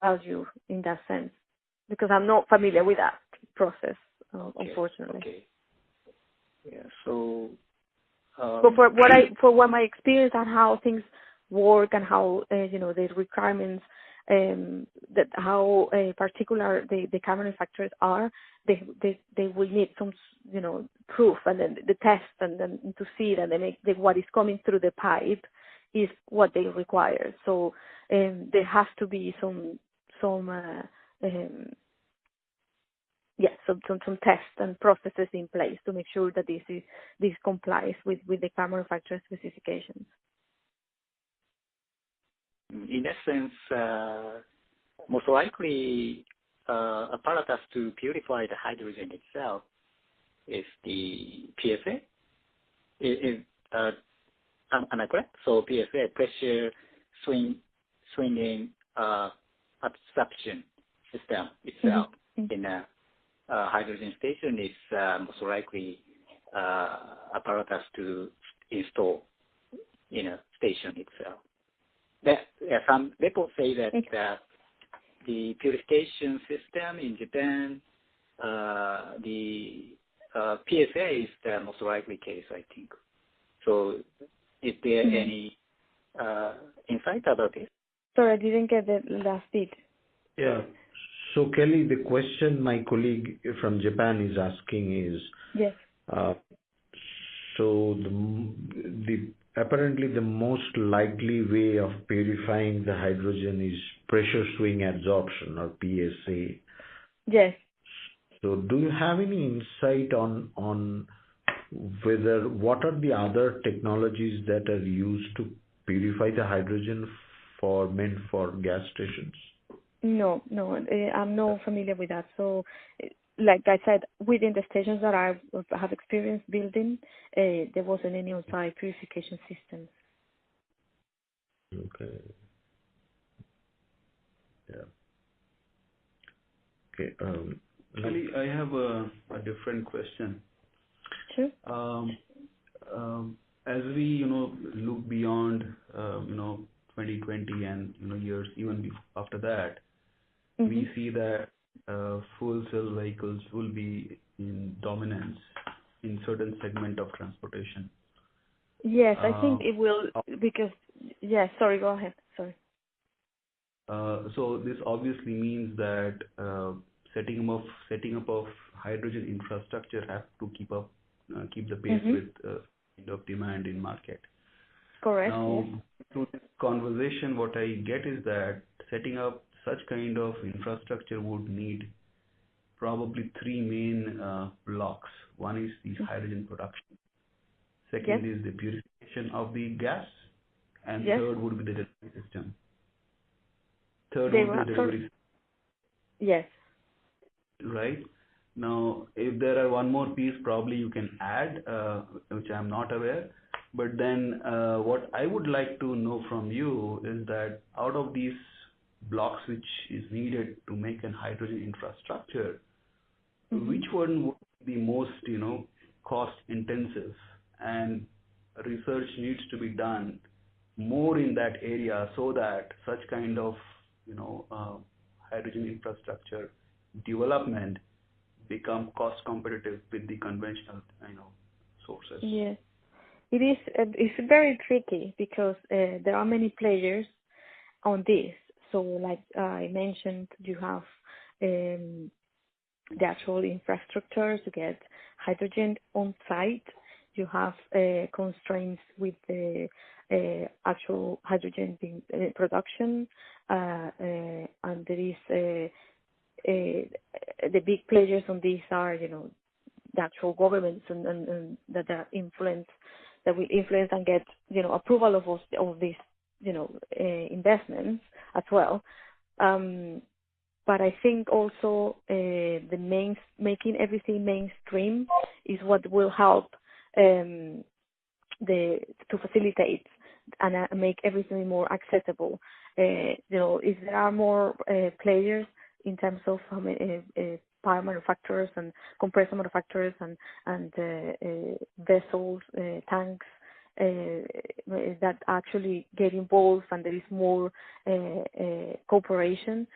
value in that sense, because I'm not familiar with that process, unfortunately. Okay. Yeah. So. But for what my experience and how things work and how the requirements, that how particular the car manufacturers are, they will need some proof, and then the test, and then to see that they make what is coming through the pipe is what they require. So there has to be some tests and processes in place to make sure that this complies with the car manufacturer specifications. In essence, most likely, apparatus to purify the hydrogen itself is the PSA. Am I correct? So PSA, pressure swinging absorption system itself in a hydrogen station is most likely apparatus to install in a station itself. Some people say that the purification system in Japan, the PSA is the most likely case, I think. So is there any insight about this? Sorry, I didn't get the last bit. Yeah. So Kelly, the question my colleague from Japan is asking is, yes. So the apparently the most likely way of purifying the hydrogen is pressure swing adsorption, or PSA. Yes. So do you have any insight on what are the other technologies that are used to purify the hydrogen meant for gas stations? No, I'm not familiar with that. So, like I said, within the stations that I have experience building, there wasn't any on-site purification systems. Okay. Yeah. Okay. Actually, I have a different question. Sure. As we, look beyond, 2020 and, years even after that, we see that fuel cell vehicles will be in dominance in certain segment of transportation. Yes, I think it will, because, yes, sorry, go ahead, sorry. So this obviously means that setting up of hydrogen infrastructure have to keep the pace with kind of demand in market. Correct. Now, yes. through this conversation, what I get is that setting up such kind of infrastructure would need probably three main blocks. One is the hydrogen production. Second is the purification of the gas. And third would be the delivery system. Third would be the delivery system. Yes. Right? Now, if there are one more piece, probably you can add, which I'm not aware. But then what I would like to know from you is that out of these blocks which is needed to make an hydrogen infrastructure, which one would be most, cost intensive, and research needs to be done more in that area so that such kind of, hydrogen infrastructure development become cost competitive with the conventional, sources. Yes. It is. It's very tricky because there are many players on this. So, like I mentioned, you have the actual infrastructure to get hydrogen on site. You have constraints with the actual hydrogen production, and there is the big players on these are, the actual governments and that are that will influence and get, approval of these, investments as well. But I think also making everything mainstream is what will help to facilitate and make everything more accessible. If there are more players in terms of power manufacturers and compressor manufacturers and vessels, tanks, that actually get involved and there is more cooperation,